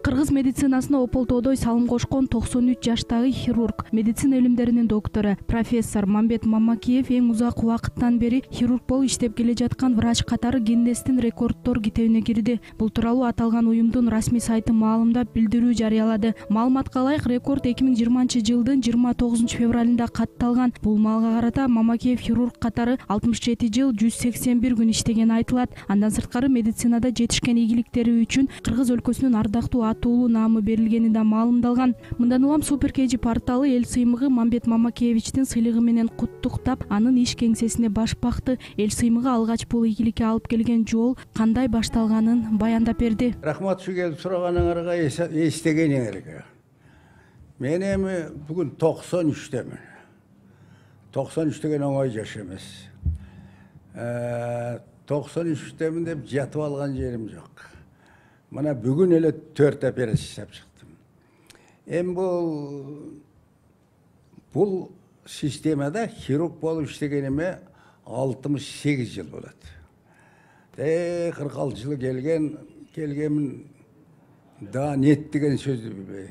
Кыргыз медицинасына ополтоодой салым кошкон 93 жаштагы хирург, медицина илимдеринин доктору, профессор Мамбет Мамакиев эң узак убакыттан бери хирург болуп иштеп келе жаткан врач катары Гиннестин рекорддор китебине кирди. Бул тууралуу аталган уюмдун расмий сайты маалымдап билдирүү жарыялады. Маалыматка ылайык, рекорд 2020-жылдын 29 февралында катталган. Бул маалга карата Мамакиев хирург катары 67 жыл 181 күн иштеген айтылат. Андан сырткары медицинада жетишкен ийгиликтери үчүн Кыргыз өлкөсүнүн ардактуу атуулуу наамы берилгени да маалымдалган. Мындан улам Супер КЖ порталы эл сыймыгы Мамбет Мамакиевичтин сыйлыгы менен куттуктап, анын иш кеңсесине баш бакты. Эл сыймыгы алгач бул ийгиликке алып келген жол кандай башталганын баяндап берди. Рахмат ушу келип сураганыңарга, эстегениңерге. Мен эми бүгүн 93-төмүн. 93 деген оңой жаш эмес. 93-төмүн деп жатып алган жерим жок. Мына бүгүн эле 4 операция жасап чыктым. Эми бул системада хирург болуп иштегениме 68 жыл болот. 46 жыл келгенмин да нет деген сөздү билбей.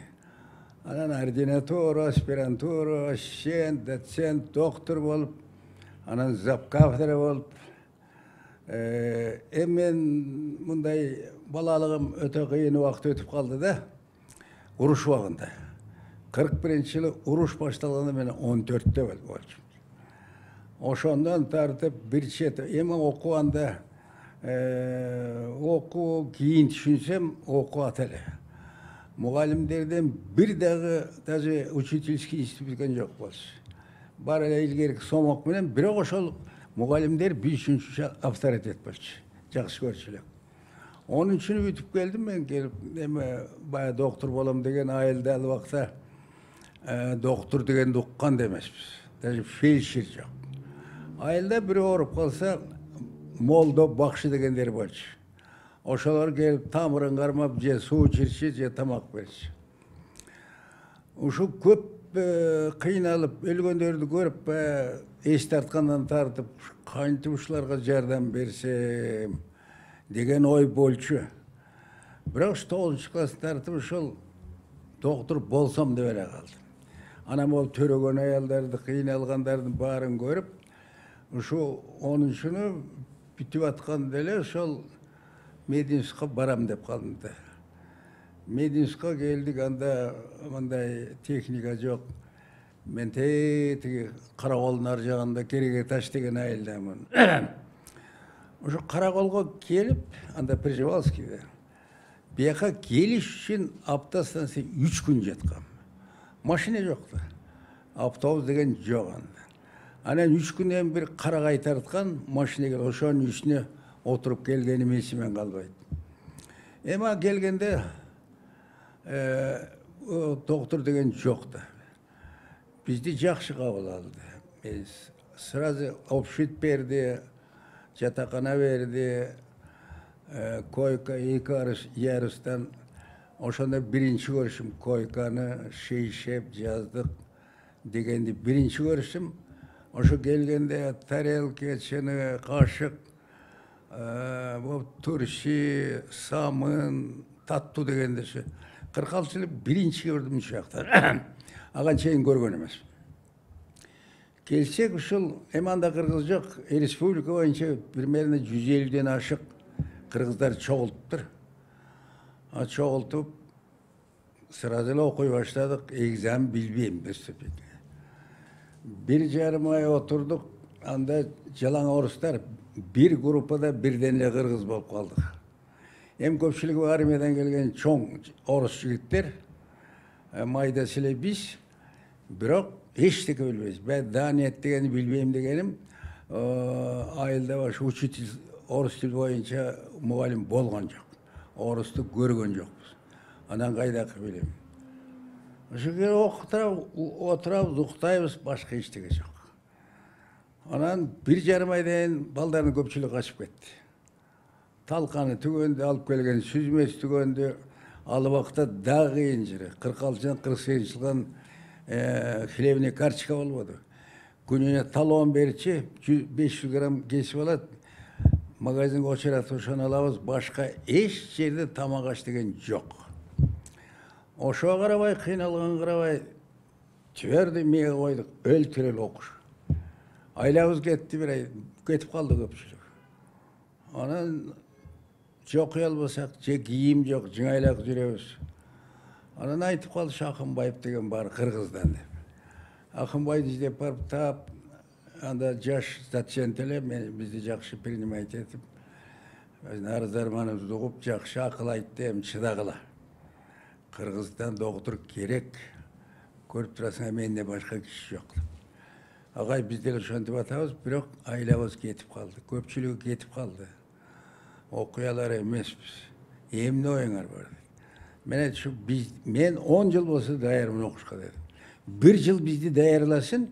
Анан ординатура, аспирантура, ассистент, доцент, доктор болуп, анан завкафедра болуп. Мен мындай балалыгым өтө кыйын убакыт өтүп калды да, уруш убагында. 41-жылы уруш башталганда мен 14-тө болчумун. Ошондон тартып бир чет эми окуганда окуу кийин түшүнсөм окуат эле. Мугалимдерден бир дагы даже учительский институт билген жок болчу. Бар эле илгерки сомок менен, бирок ошол мугалимдер биз үчүн авторитет болчу. Жакшы көрчү элек. Onun için ütüp geldim ben gelip baya doktor bolam degen ayıldı al vakta doktor degen dokkan demezmiz. Даже felçir yok. Ayılda biri orup kalsa moldo bakşı degenleri var. Oşalar gelip tamırın karmap je su içirçi je tamak verçi. Uşu köp kıynalıp ölgönderdi görüp es tartkandan tartıp kayıntımışlarga jardam bersem деген ой болчу. Бирок 9 класс тартып ошол доктор болсом деп эле калдым. Анан ол төрөгөн аялдарды, кыйналгандардын баарын көрүп, ушу 10-чуну бүтүп атканда эле ошол Мединскка барам деп калдым да. Мединскка келдик, анда мындай техника жок. Мен тиги караколдун ар жагында Кереге таш деген айылдамын. Ошо Караколго келип, анда Пржевалскийде. Бияка келиш үчүн аптасынан 3 күн жаткам. Машина жок да. Автобус деген жок анда. Анан 3 күндөн бир карагай тарткан машина келип, ошонун үстүнө отуруп келгеним эсимен калбайт. Эми келгенде доктор деген жок да. Бизди жакшы кабыл алды. Сразу обшит берди. Жатакана берди, койка 2 ярыстан, ошондо биринчи көрүшүм, койканы шейшеп жаздык дегенди биринчи көрүшүм. Ошо келгенде тарелка, чыны, кашык, турши, самын, таттуу дегендеше 46 жыл биринчи көрдүм ушул жакта. Ага чейин көргөн эмес. Келсек ушул эманда кыргыз жок, республика боюнча примерно 150ден ашык кыргыздар чогултуптур. Чогултуп сразу эле окуй баштадык, экзамен билбейм выступить. 1,5 ай отурдук, анда жалаң орустар бир группада бирден эле кыргыз болуп калдык. Эми көпчүлүгү армиядан келген чоң орус жигиттер, майда силе биз, бирок эчтеке билбейбиз. Ben daha net degeni bilbeyim degenim, айылда баш учитель орус тил боюнча мугалим болгон жок. Орусту көргөн жокпуз. Анан кайдакы билем. Ошо жерде отурабыз, уктайбыз, башка эчтеке жок. Анан 1,5 айдан балдардын көпчүлүгү качып кетти. Талканы түгөндү, алып келген сүзмөс түгөндү, ал убакта дагы кыйын жери. 46-48 жылдан хлебный карточка болбоду. Күнүнө талон берчи, 500 грамм кесип алат. Магазинге очуратып ошону алабыз, башка эч жерде тамак аш деген жок. Ошоға қарабай, қиналған қарабай, жіберді меге қойдық, өлтірел оқыш. Айлабыз кетті бір ай, кетіп қалды көпшілік. Анан жоқ болсақ, же киім жоқ, жыңайлақ жүреміз. Анан айтып қалды Ақынбаев деген бар Қырғыздан деп. Ақынбайды іздеп барып тап, анда жаш доценттелер бізді жақсы принимать етіп, арыздарманымызды ұғып, жақсы ақыл айтты, шыдағыла. Қырғыздан доктор керек, көріп тұрасың, менде башқа кіші жоқ. Ағай біздер ошентип атабыз, бирок айлабыз кетіп қалды, көпчүлүгү кетіп қалды. Окуялар емеспіз. Эмне оюңар бар? Мен 10 жыл болса даярмын окушка дедим. 1 жыл бизди даярласын.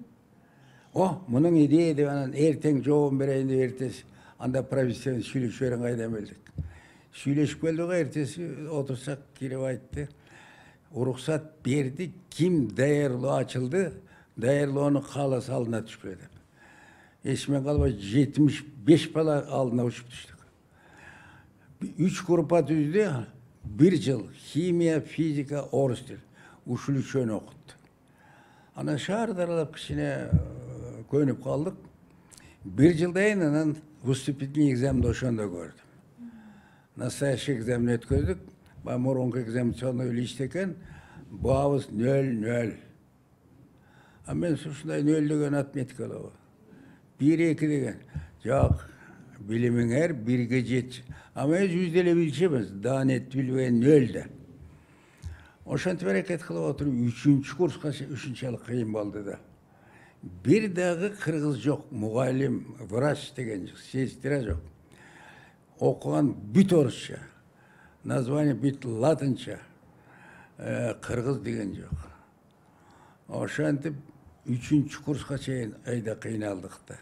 Мунун идея деп анан эртең жообун берейин деп эртеси анда профессор сүйлөшөрүн кайдан билдик. Сүйлөшүп келдик, эртеси отурсак кирип айтты. Уруксат берди, ким даярлоо ачылды, даярлоону кааласа алдына түшпө деп. Эсиме калбай 75 бала алдына учуп түштүк. 3 группа түздү, 1 жыл химия, физика, орус тил. Ушул үчөөнү окутту. Анан шаарды аралап кичине көнүп калдык. 1 жылдан кийин анан выступительный экзаменди ошондо көрдүм. Настоящий экзамен өткөздүк. Мурунку экзаменационный лист экен. Баабыз 0-0. А мен ушундай 0 деген отметкалабы. 1-2 деген. Жок, билимиңер 1-ге жетчү. А мен 100 деле билчүмүз, даанет билбеген 0 да. Ошентип аракет кылып отуруп 3-чү курска 3-чы кыйын болду да. Бир дагы кыргыз жок, мугалим, врач деген жок, сестра жок. Окуган бүт орусча, название бүт латынча, кыргыз деген жок. Ошентип 3-чү курска чейин айда кыйналдык да.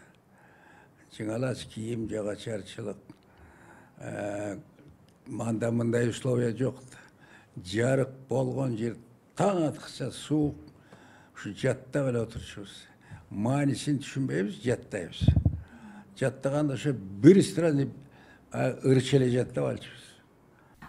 Жыңалач кийим, жагачарчылык, мында мындай условия жок да. Жарык болгон жер таң аткыча суук, ушу жаттап эле отурчубуз. Маанисин түшүнбөйбүз, жаттайбыз. Жаттаганда ошо бир страны ырчы эле жаттап алчубуз.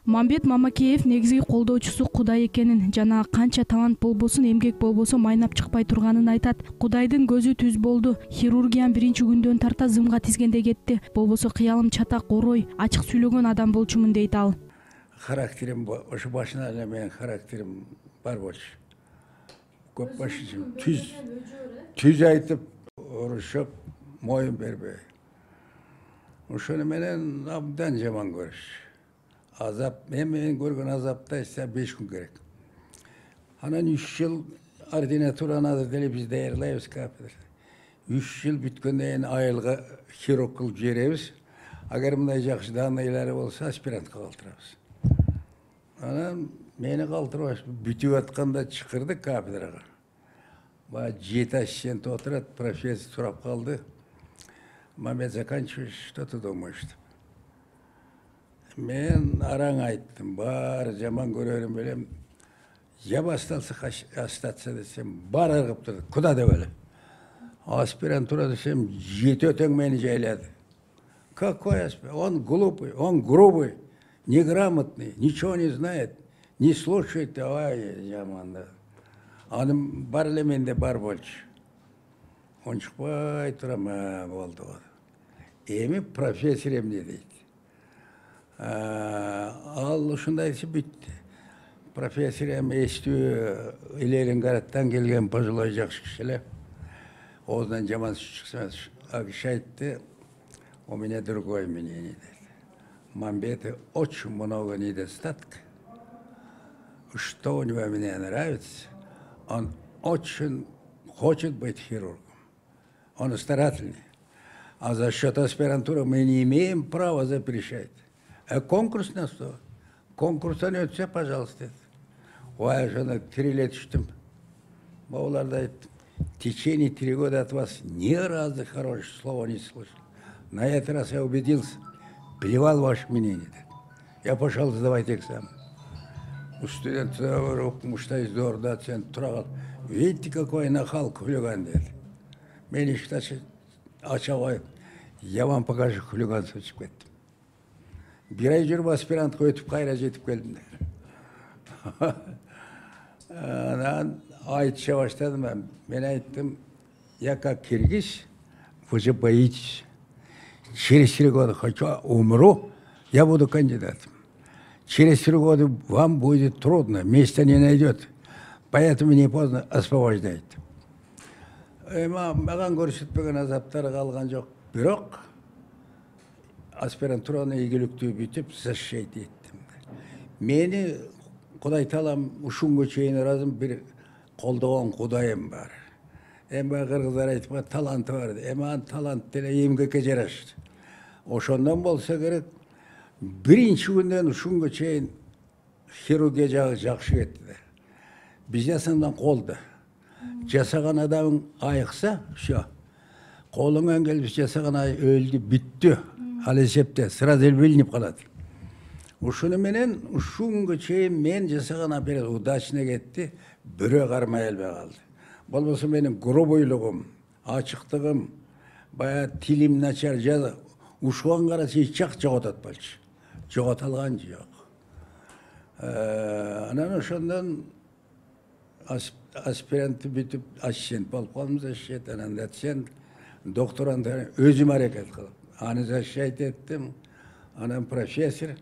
Мамбет Мамакеев негизги колдоочусу Кудай экенин жана канча талант болбосун, эмгек болбосо майнап чыкпай турганын айтат. Кудайдын көзү түз болду. Хирургиянын 1-күндөн тарта зымга тизгенде кетти. Болбосо кыялым чатак, орой, ачык сүйлөгөн адам болчумун дейт ал. Характерим ошо башынан эле менин характерим бар болчу. Көп башчы, түз айтып, урушуп, моюн бербей. Ошону менен абдан жаман көрүш. Азап, мен көргөн азапта 5 күн керек. Анан 3 жыл ординатураны деле биз даярлайбыз кафедрада. 3 жыл бүткөндөн кийин айылга хирург кылып жиберебиз. Агар мындай жакшы данныйлары болсо, аспирантка калтырабыз. Анан мени калтырбаш, бүтүп атканда чакырдык кафедрага. 7 ассистент отурат, профессор сурап калды. Мамед, заканчиваешь, что ты думаешь? Мен араң айттым, бар жаман көрөрүм белем. Я бы остаться десем, бар ыргып турду, куда деп эле. Аспирантура десем, 7 өтөң мени жайлады. Какой аспирант? Он глупый, он грубый, неграмотный, ничего не знает, не слушает. Ай, жаман да. Анын бар эле менде бар болчу. Ончукпай турам, болду. Эми профессор эмне дейт? Ал ушундай бүттү. Профессор эми эстүү илерин гараттан келген пожилой жакшы киши эле. Оозунан жаман чыкса, киши айтты, у меня другое мнение дейт. Мамбету очень много недостатков. Что у него мне нравится, он очень хочет быть хирургом. Он старательный. А за счет аспирантуры мы не имеем права запрещать. Конкурс на что? Конкурстан өтсе, пожалуйста. Ой, жана 3 лет түштүм. Бауларда айттым, в течение 3 года от вас ни разу хорошего слова не слышал. На этот раз я убедился, плевал ваше мнение. Я пошел сдавать экзамен. У студентов окумуштай здорово, доцент турагал. Видите, какой нахал хулиган деді. Мен ешқашан ача қойып, я вам покажу хулиганство өтіп кеттім. 1 ай жүріп аспирантқа өтіп қайра жетіп келдім. Анан айтыша баштадым ben. Мен айттым, я как киргиз вы же боитесь. Через 3 года хочу умру, я буду кандидатом. Через 3 года вам будет трудно, места не найдет. Поэтому не поздно освобождайте. Маған көрсетпеген азаптары қалған жоқ. Бирок аспирантураны ийгиликтүү бүтүп защищать еттим. Мени Кудай таалам ушунга чейин ыраазым бир колдогон Кудайым бар. Эми кыргыздар айтпа таланты бар. Эми анын талант деле эмгекке жарашты. Ошондон болсо керек. Биринчи күндөн ушунга чейин хирургия жагы жакшы кетти. Биз жасандан колду. Жасаган адамың айыкса, все. Колуңан келип жасаган ай өлдү, бүттү. Ал эсепте сразу билинип калат. Ушуну менен ушунга чейин мен жасаган операция удачно кетти, бирөө кармай албай калды. Болбосо менин грубойлугум, ачыктыгым, бая тилим начар жаза, ушуган караса эч жак жоготот болчу. Жогото алган жок. Анан ошондон аспиранты бүтүп ассистент болуп калдым, защищать, анан доцент, докторанты өзүм аракет кылып, аны защищать эттим, анан профессор.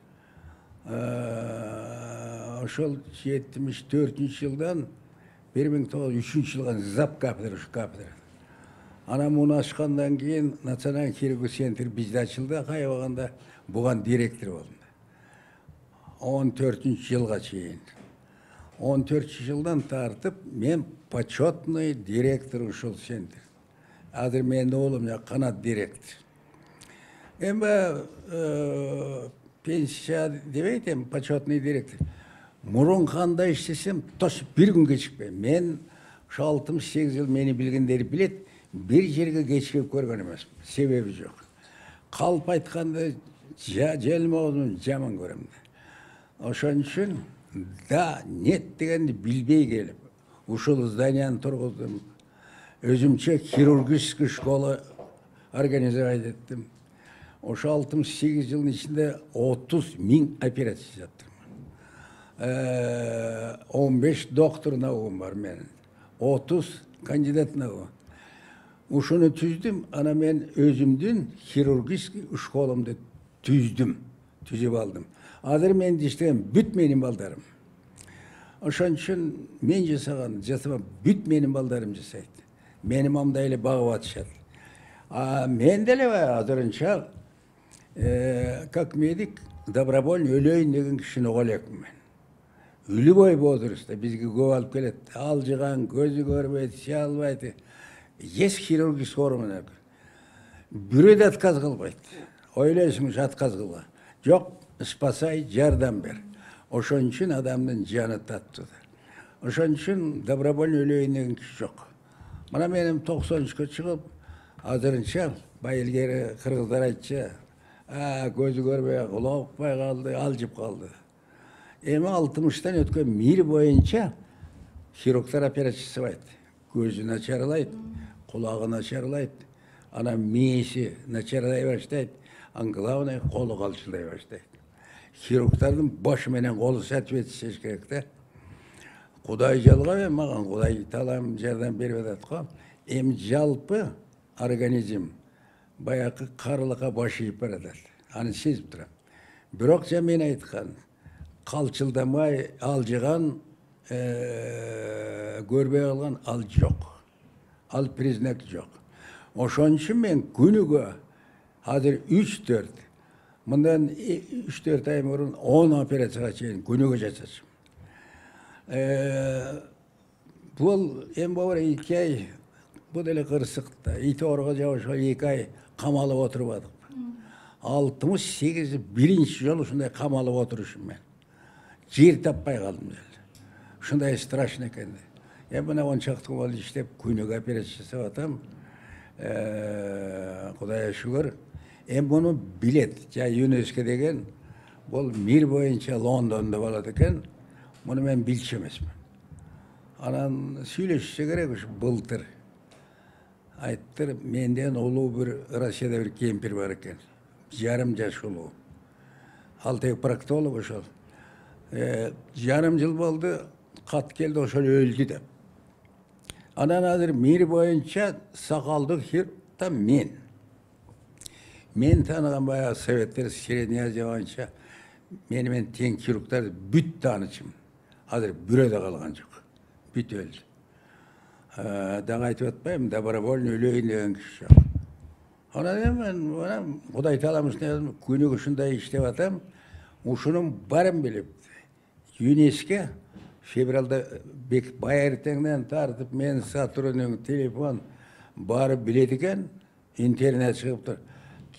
Ошол 74-жылдан 1903 жылга зап кафедра. Анан муну ачкандан кийин Национальный хирургия центр бизде ачылды, кайбаганда буган директор болдум. 14-жылга чейин. 14-жылдан тартып мен почетный директор ушул центр. Азыр менин оğlum канат директор. Эми пенсия дебейт эми почетный директор. Мурун кандай иштесем, тош бир күн кечикпейм. Мен ушу 68 жыл мени билгендер билет, бир жерге кечигип көргөн эмесмин. Себеби жок. Калп айтканда желмоодун жаман көрөм. Ошон үчүн да нет дегенди билбей келип, ушул зданияны тургуздум. Өзүмчө хирургический школа организовать еттим. Ошо 68 жылдын ичинде 30 000 операция жасаттым. 15 доктор наугум бар менин. 30 кандидат наугум. Ушуну түздүм, ана мен өзүмдүн хирургический школамды түзүп алдым. Азыр мен иштеген бүт менин балдарым. Ошон үчүн мен жасаган, бүт менин балдарым жасайт. Мени мамдай эле багып атышат. Мен деле азырынча как медик добровольно өлөйүн деген кишини колёкмун мен. Любой возрастта бизге көп алып келет. Алжыган, көзү көрбөйт, сие албайт. Есть хирургический орун. Бирөө да отказ кылбайт. Ойлойсуңуз отказ кылган. Жок, спасай, жардам бер. Ошон үчүн адамдын жаны таттуу. Ошон үчүн добровольно өлөйүн деген киши жок. Мына менин 93-кө чыгып, азырынча байылгери кыргыздар айтча, көзү көрбөй, кулак укпай калды, алжып калды. Эми 60-тан өткөн мир боюнча хирургдар операция жасабайт. Көзү начарлайт, кулагы начарлайт, анан мээси начарлай баштайт, главное колу калчылдай баштайт. Хирургдардын башы менен колу соответствие керек да. Кудай жалгап, маган Кудай таалам жардам берип атат го. Эми жалпы организм баягы карлыкка баш ийип баратат. Аны сезип турам. Бирок мен айткан, калчылдамай алжыган, көрбөй калган ал жок. Ал признак жок. Ошон үчүн мен күнүгө азыр 3-4, мындан 3-4 ай мурун 10 операцияга чейин күнүгө жасачым. Бул эми бар 2 ай, бул деле кырсыкта. Ит оорго жабышып 2 ай камалып отурбадык. 68 биринчи жолу ушундай камалып отурушум мен. Жер таппай калдым. Ушундай страшно экен. Эми мына 10 чакты жыл иштеп күнүгө операция жасап атам. Кудайга шүгүр. Эми муну билет. ЮНЕСКО деген бул мир боюнча Лондондо болот экен. Муну мен билчү эмесмин. Анан сүйлөшүшү керек ушу былтыр. Айттыр, менден улуу бир Россияда бир кемпир бар экен. Жарым жаш улуу. Ал тег проктолог ошол. Жарым жыл болду, kat geldi ошол öldü деп. Anan hazır mir boyunca sakaldık hirta men. Men tanıgan bayağı Sovetler Srednya Javança men teң хирургтар бүт tanıçım. Hazır bürede kalgan жоқ. Бүт öldü. Daha aytып atpayım, добровольно өлейін деген кişi жоқ. Ona dedim ben, Kuday talamış ne dedim, günü kışında iştep atam, uşunun barın bilip, UNESCO, fevralda bayertenden tartıp, men Saturn'un telefon barı bilediken, internet çıkıp dur.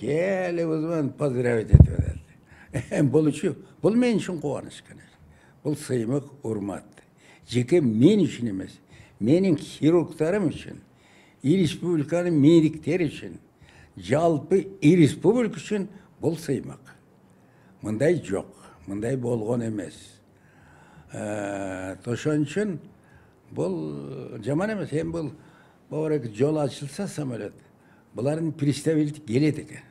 Gel o zaman pozdravit etip bu men için kovanış. Bu sıymak, urmat. Jeke men için emez. Menin хирургтарым için, республиканın medikleri için, жалпы республика için бұл сыймақ. Мындай жоқ, мындай болған емес. Ошон үшін бұл жаман емес. Hem бұл жол açılsa самолет, бұлардың представитель келеді екен.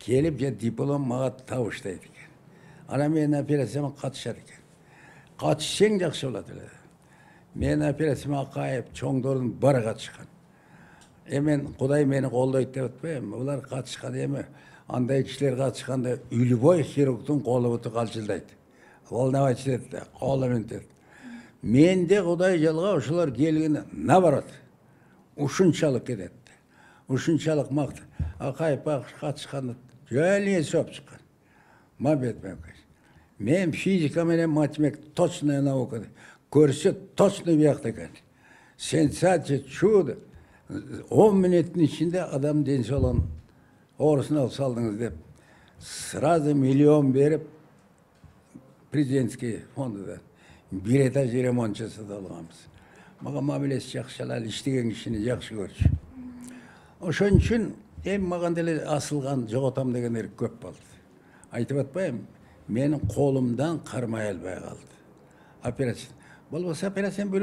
Келіп, диплом маға табыштайды екен. Ана мен операцияма қатышады екен. Қатышсаң жақсы болады. Men operatsiyama kayıp, çoğdorun barı kaçışkan. Hemen Kuday meni kollayıp деп atpayım. Ular kaçışkan emi. Anday kişiler kaçışkanda ülboy xirurgtun kolu butu kalçıldaydı. Koluna başladı, kolu mintet. Men de Kuday jalga uşular gelgende nabarat. Uşunçalık ededi. Uşunçalık maktı. Akayıp kaçışkanda jölüye söp çıkan. Mabet ben. Men fizika menen matematik точная наука. Көрсе точно бияқта екен. Сенсация, чудо. 10 минуттың ішінде адам денсаулығын орысына алып салдыңыз деп. Сразу миллион беріп, президентский фондыдан bir этаж ремонт жасады алғанбыз. Маған мамилесі жақшалар, іштеген кішіні жақсы көрші. Ошон үшін маған деле асылған жоғатам дегендер көп болды. Айтып атпайым, менің қолымдан қармай албай қалды. Операция. Болмаса операцияны бір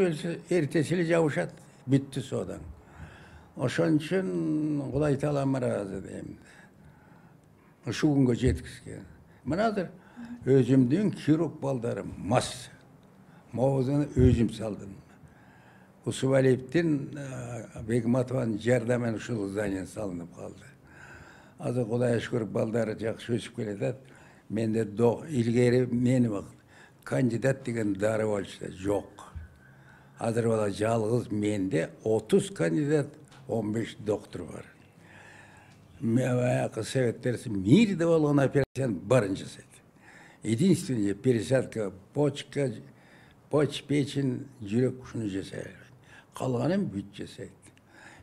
ертесілі жауышады, бітті содан. Ошон үшін Құдай Таалама разы деймін. Шу күнге жеткізген. Мынадыр өзімдің хирург балдарым мас. Мауызын өзім салдым. Усубалиевтен Бегматованың жардамын ушул здание салынып қалды. Азыр Құдай шүкір балдары жақсы өсіп келеді. Менде илгери мені бақыт. Kandidat деген дары болчу жоқ. Азыр бала жалғыз менде 30 кандидат, 15 доктор бар. Баягы Советтерси мирде болгон операцияны барын жасайды. Единственное пересадка почка, печень, жүрек ушуну жасайды. Калганын бүт жасайды.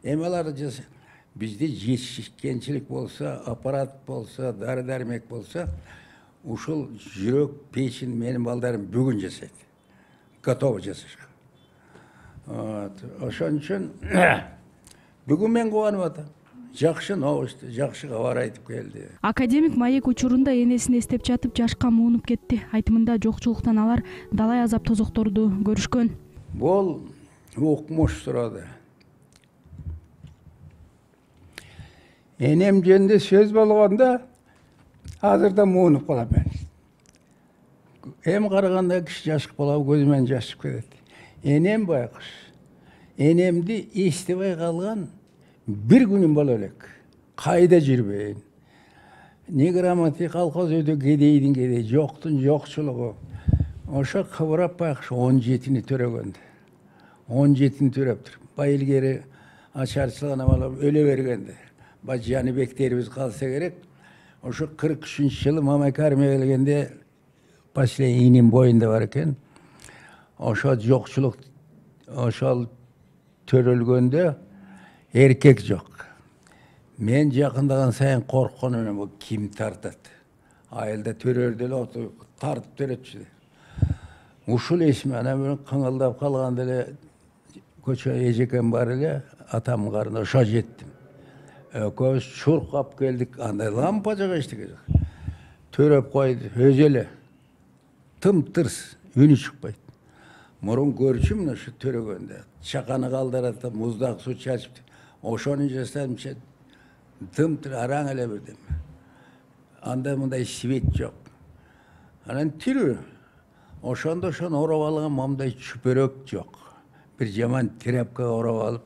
Эми аларды жасайды. Бизде жетишкенчилик болса, аппарат болса, дары-дармек болса, ушул жүрек, печень менин балдарым бүгүн жасайды. Готовы жасашка. Ошон үчүн бүгүн мен кубанып атам. Жакшы новость, жакшы кабар айтып келди. Академик маек учурунда энесин эстеп жатып жашка муунуп кетти. Айтымында жокчулуктан алар далай азап тозокторду көрүшкөн. Бул укмуш сурады. Энем жөнүндө сөз болгондо азырда муунуп калам мен. Эми караганда киши жашык болуп көзүмөн жашып кетет. Энем байкуш. Энемди эстебей калган bir günüm bol ölek. Kayda jirbeyin. Неграмотный колхоз өтө кедейдин кедей, жоктун жокчулугу. Ошо кыбырап байкуш 17-ни төрөгөндө. 17-ни төрөптүр. Байылгери ачарчылыгына алып өлө бергенде. Жаныбектерибиз калса керек. Ошо 43-жылы Мамай армияга келгенде последнийин боюнда бар экен. Ошо жокчулук ошол төрөлгөндө erkek жок. Мен жакындаган сайын коркконуман бул ким тартат. Айылда төрөлдө эле тартып төрөтчү. Ушул эсиме анан бир кыңылдап калганда эле көчө эжекем бар эле, атамдын карынына ошо жеттим. Экөөбүз чуркап келдик, андай лампа жок эчтеке жок. Төрөп койду, өзү эле тым-тырс, үнү чыкпайт. Мурун көрчүмүн ошо төрөгөндө. Чаканы калдырат, муздак суу чачып, ошону жасадымча тым-тыр араң эле бирдим. Анда мындай свет жок. Анан тирүү. ошондо ороп алган мындай чүпөрөк жок. Бир жаман тряпкага ороп алып,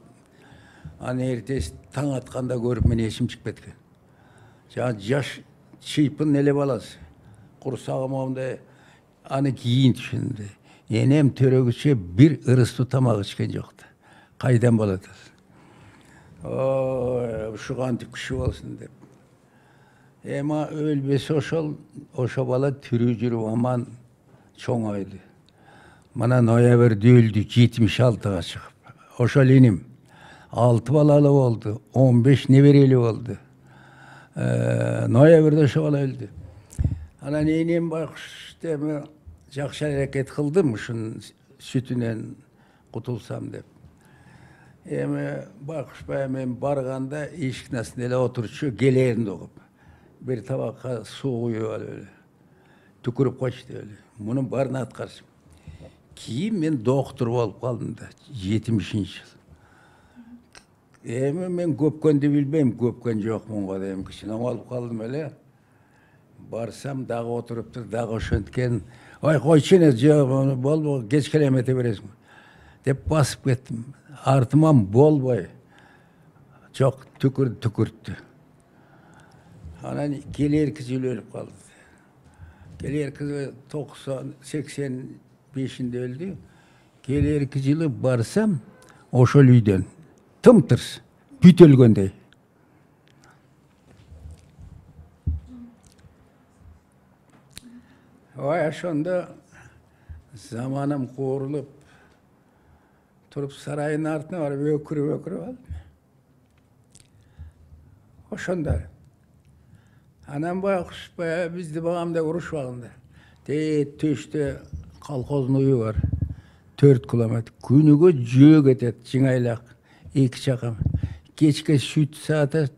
аны эртеси таң атканда көрүп мен эсим чыгып кеткен. Жаңа жаш чыйпын эле баласы. Курсагым мындай аны кийин түшүндү. Энем төрөгүчө бир ырыстуу тамак ичкен жокtu. Кайдан болот? Ушу кантип киши болсун деп. Эми өлбөсө ошо бала тирүү жүрүп аман чоңойду. Мына ноябрда өлдү 76-га чыгып. Ошол иним 6 балалы болду, 15 неберели болду. Ноябрда ошо бала өлдү. Анан энем байкуш эми жакшы аракет кылдым ушунун сүтүнөн кутулсам деп. Эми байкуш мен барганда эшиктин астында эле отурчу келээрин угуп. Бир табакка суу куюп алып эле. Түкүрүп койчу деп эле. Мунун баарын аткарчым. Кийин мен доктор болуп калдым да 70-жыл. Эми мен көпкөндү билбейм, көпкөн жокмун го дейм. Кичине болуп калдым эле. Барсам дагы отуруптур, дагы ошенткен. Ой, койчу эне, болбо, кечке эмете бересиң деп басып кеттим. Артыман болбой. Жок, түкүрттү. Анан келерки жыл өлүп калды. Келерки 85-нде өлдү. Келерки жылы барсам, ошол үйдөн тым-тырс, бүт өлгөндөй. Ой, ошондо заманым куурулуп, туруп сарайдын артына барып өкүрүп алдым. Ошондо. Анан байкуш бизди багамда урушпаганда. Төштө колхоздун үйү бар. 4 километр. Күнүгө жөө кетет, жыңайлак. 2 чакам. Кечке сүт сааты,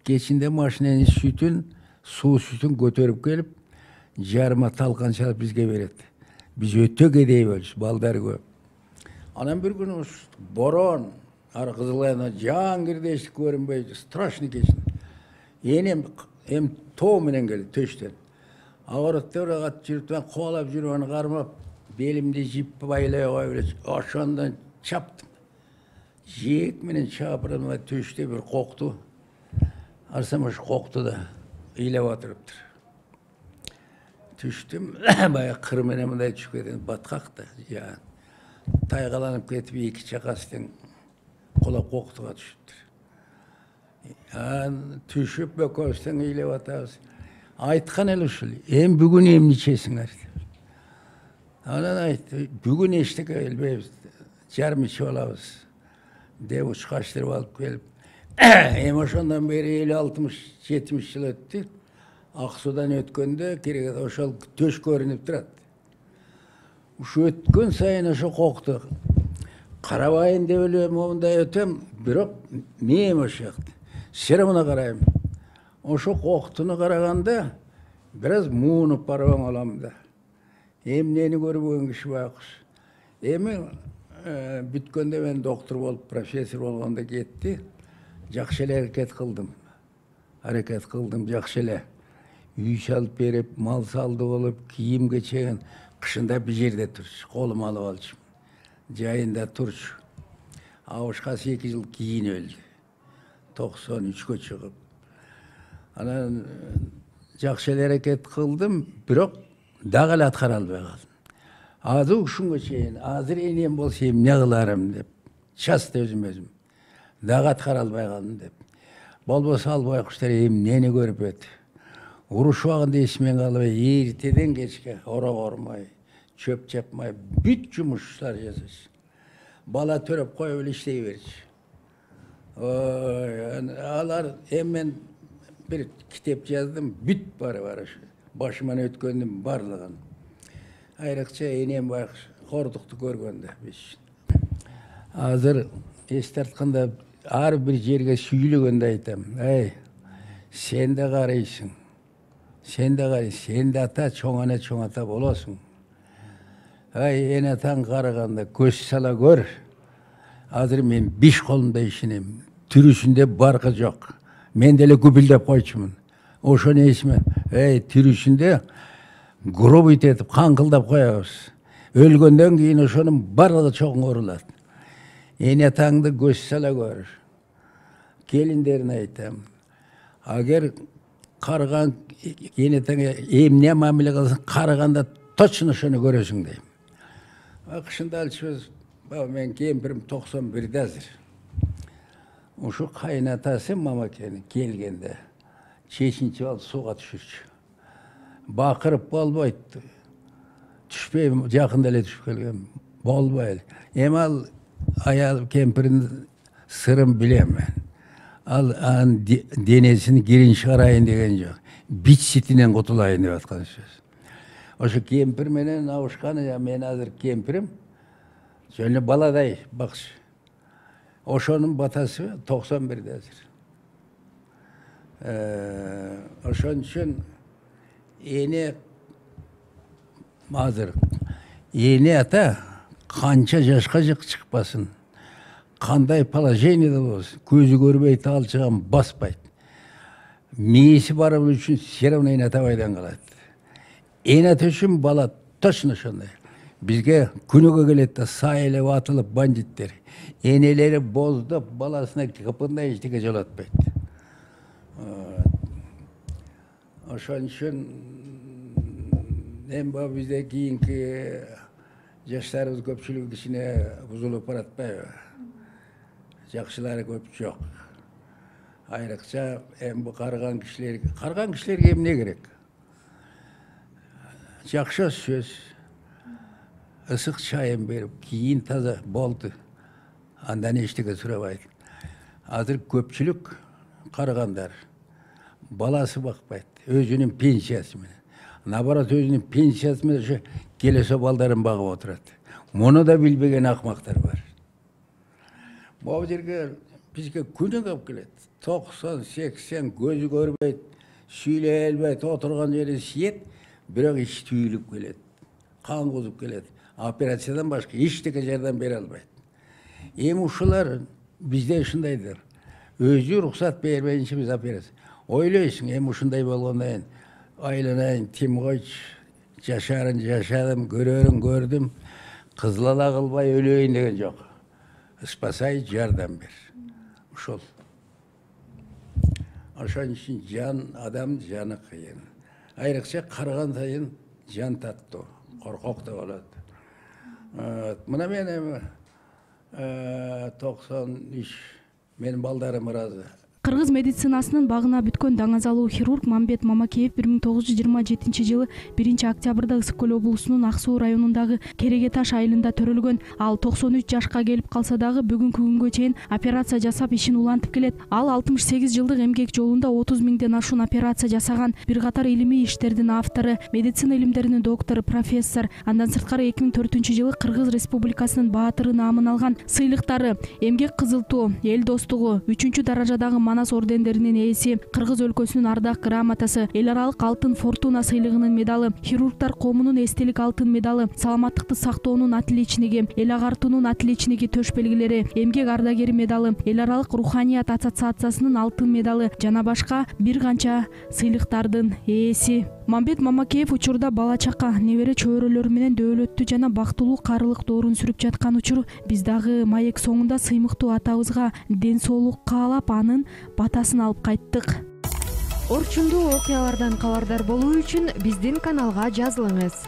кечинде машинанын сүтүн, суу сүтүн көтөрүп келип, жарыма талкан чалып бизге берет. Биз өтө кедей болчу, балдар көп. Анан бир күнү борон, ары Кызылайна Жаангирде эч көрүнбөй, страшный кечин. Энем тоо менен келди төштөн. Агырыктар ат жүрүп, мен кубалап жүрүп аны кармап, белимди жип байлай коюп эле ошондон чаптым. Жээк менен чапырылма төштө бир кокту. Арсам ошо кокту да ыйлап отуруптур. Түштүм, баягы кыр менен мындай түшүп кеткен баткакта. Тайгаланып кетип 2 чакасынан кулап коктуга түшүптүр. Түшүп экөөбүздөн ыйлап атабыз. Айткан эле ушул. Эми бүгүн эмне ичесиңер деп. Анан айтты, бүгүн эчтеке билбейбиз. Жарым ичип алабыз деп учкачтырып алып келип. Эми ошондон бери 50-60-70 жыл өттү. Ак судан өткөндө керек ошол төш көрүнүп турат. Ушу өткөн сайын ошо кокту. Карабайын деп эле мондай өтөм, бирок мен ошол жакта. Серемуна карайм. Ошо коктуну караганда бир аз муунуп барып алам да. Эмнени көрбөгөн киши байкуш. Эми бүткөндө мен доктор болуп, профессор болгондо кетти. Жакшы эле аракет кылдым. Жакшы эле. Үй салып берип, мал салды болуп, кийим кечеген. Кышында бир жерде турчу, колума алып алчу. Жайында турчу. Абышкасы 2 жыл кийин өлдү. 93-кө чыгып. Анан жакшы эле аракет кылдым, бирок дагы эле аткара албай калдым. Азыр ушунга чейин, азыр энем болсо эмне кыларым деп, часто өзүм. Дагы аткара албай калдым деп. Болбосо ал байкуштар эмнени көрүп өтү. Уруш убагында эсимен калбай, эртеден кечке орок ормой, чөп чапмай, бүт жумуштар жасачу. Бала төрөп коюп эле иштей берчү. Алар мен bir kitap yazdım, büt var şu. Başıman ötköndüm barlığın. Ayrıkça enem bak, korduktu görgönde biz. Hazır estartkanda ar bir jerge süylөгөндө aytam. Ey, sen de karıysın. Sen de ata çoğ ata bolosun. Ay, en atan karaganda göz sala gör. Hazır men 5 kolumda işinim. Türüsünde barkı yok. Men de gübildep koyçumun. Oşo ne ismi? Ey, türüsünde grob etip kankıldap koyabız. Өлгөндөн кийин ошонун барлыгы чоңгурулат. Эне таңды көз сала көрүш. Келиндерине айтам. Агер карыган эне таңга эмне мамиле кылсаң, карыганда точно ошону көрөсүң дейм. Акшында алчыбыз, мен кемпирим 91-де азыр. Ушу кайнатасы мамакенин келгенде чечинчи алып сууга түшүрчү. Бакырып болбойт. Түшпей, жакында эле түшүп келген. Болбой. Эми ал аял кемпирдин сырын билем мен. Ал денесин кирин чыгарайын деген жок. Бич ситинен кутулайын деп аткан сөз. Ошо кемпир менен абышканы, мен азыр кемпирим жөн баладай бакчы. Ошонун батасы 91-де азыр. Ошон үчүн эне азыр эне ата канча жашка чыкпасын, кандай положениеде болсун, көзү көрбөйт, алчыган баспайт. Мээси барып үчүн все равно эне ата байдан калат. Эне ата үчүн бала точно ошондой. Бизге күнүгө келет да сайылып атылып бандиттер. Энелери боздоп, баласына кыпындай эчтеке жолотпойт. Ошон үчүн эми бизде кийинки жаштарыбыз көпчүлүгү кичине бузулуп баратпайбы? Жакшылары көп жок. Айрыкча эми бу карыган кишилерге эмне керек? Жакшы сөз, ысык чайын берип, кийин таза болду. Андан эчтеке сурабайт. Азыр көпчүлүк карыгандар баласы бакпайт, өзүнүн пенсиясы менен. Наоборот, өзүнүн пенсиясы менен ошо келесе балдарын багып отурат. Муну да билбеген акмактар бар. Бул жерге бизге күнүгө алып келет. 90-80 көзү көрбөйт, сүйлөй албайт, отурган жери сиет, бирок ич түйүлүп келет. Кан кузуп келет. Операциядан башка эчтеке жардам бере албайт. Эми ушулар бизде ушундайдыр. Өзү уруксат бербейинче биз операция. Ойлойсуң, эми ушундай болгондон кийин айланайын, тим койчу, жашарын жашадым, көрөрүн көрдүм, кызыл ала кылбай өлөйүн деген жок. Спасай, жардам бер. Ушул. Ошон үчүн жан, адам жаны кыйын. Айрыкча карыган сайын жан таттуу, коркок да болот. Мына мен эми 93 менин балдарым ыраазы. Кыргыз медицинасынын багына бүткөн даңазалуу хирург Мамбет Мамакеев 1927 жылы 1-октябрда Ысык Көл облусунун Ак Суу районундагы Кереге Таш айылында төрөлгөн. Ал 93 жашка келип калса дагы бүгүнкү күнгө чейин операция жасап ишин улантып келет. Ал 68 жылдык эмгек жолунда 30 миңден ашуун операция жасаган. Бир катар илимий иштердин автору, медицина илимдеринин доктору, профессор. Андан сырткары 2004 жылы Кыргыз Республикасынын баатыры наамын алган. Сыйлыктары: эмгек кызыл туу, эл достугу, 3-даражадагы Манас ордендеринин ээси, Кыргыз өлкөсүнүн ардак грамотасы, эл аралык алтын фортуна сыйлыгынын медалы, хирургдар коомунун эстелик алтын медалы, саламаттыкты сактоонун отличниги, эл агартуунун отличниги төш белгилери, эмгек ардагери медалы, эл аралык руханият ассоциациясынын алтын медалы жана башка бир канча сыйлыктардын ээси. Мамбет Мамакеев учурда бала чака, небере чөбөрөлөрү менен дөөлөттүү жана бактылуу карылык доорун сүрүп жаткан учур. Биз дагы маек соңунда сыймыктуу атабызга ден соолук каалап, анын батасын алып кайттык. Орчундуу окуялардан кабардар болуу үчүн биздин каналга жазылыңыз.